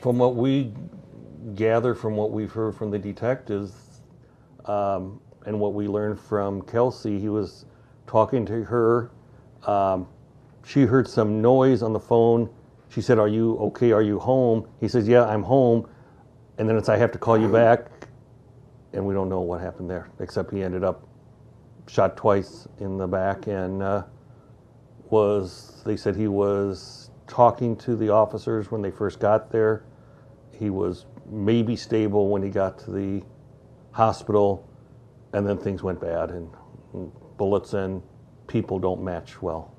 From what we gather, from what we've heard from the detectives, and what we learned from Kelsey, he was talking to her. She heard some noise on the phone. She said, "Are you okay? Are you home?" He says, "Yeah, I'm home." And then it's, "I have to call you back." And we don't know what happened there, except he ended up shot twice in the back, and they said he was talking to the officers when they first got there. He was maybe stable when he got to the hospital, and then things went bad, and bullets and people don't match well.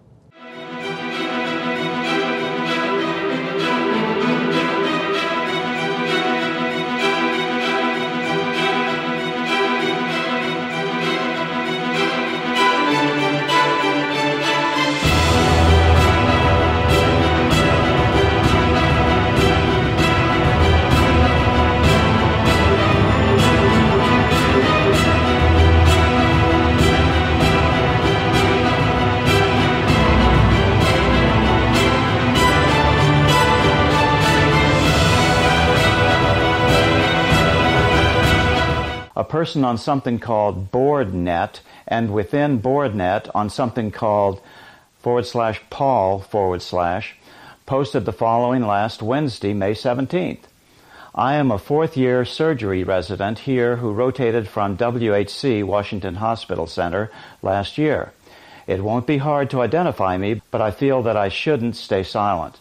A person on something called BoardNet, and within BoardNet on something called /Paul/ posted the following last Wednesday, May 17th. "I am a fourth-year surgery resident here who rotated from WHC, Washington Hospital Center, last year. It won't be hard to identify me, but I feel that I shouldn't stay silent.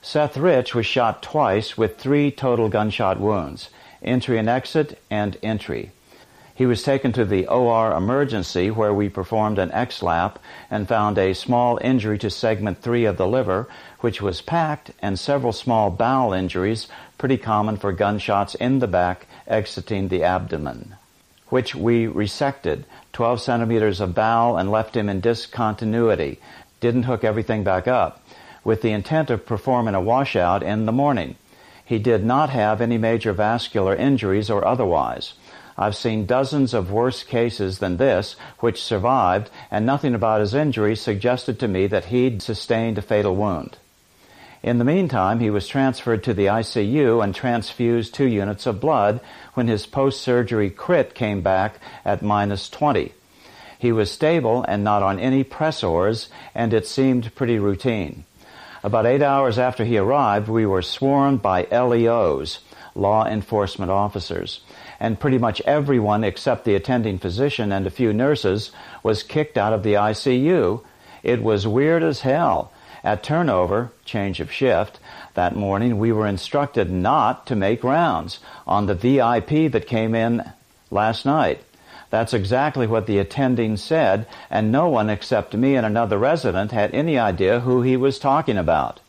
Seth Rich was shot twice with 3 total gunshot wounds. Entry and exit, and entry. He was taken to the OR emergency where we performed an X-lap and found a small injury to segment 3 of the liver, which was packed, and several small bowel injuries, pretty common for gunshots in the back exiting the abdomen, which we resected, 12 centimeters of bowel, and left him in discontinuity, didn't hook everything back up, with the intent of performing a washout in the morning. He did not have any major vascular injuries or otherwise. I've seen dozens of worse cases than this which survived, and nothing about his injuries suggested to me that he'd sustained a fatal wound. In the meantime, he was transferred to the ICU and transfused 2 units of blood when his post-surgery crit came back at -20. He was stable and not on any pressors, and it seemed pretty routine. About 8 hours after he arrived, we were swarmed by LEOs, law enforcement officers, and pretty much everyone except the attending physician and a few nurses was kicked out of the ICU. It was weird as hell. At turnover, change of shift, that morning we were instructed not to make rounds on the VIP that came in last night. That's exactly what the attending said, and no one except me and another resident had any idea who he was talking about.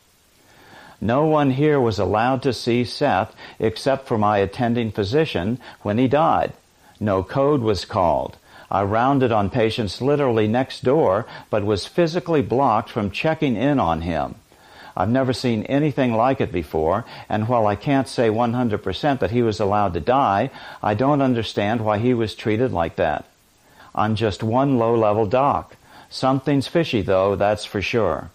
No one here was allowed to see Seth except for my attending physician when he died. No code was called. I rounded on patients literally next door, but was physically blocked from checking in on him. I've never seen anything like it before, and while I can't say 100% that he was allowed to die, I don't understand why he was treated like that. I'm just one low-level doc. Something's fishy, though, that's for sure.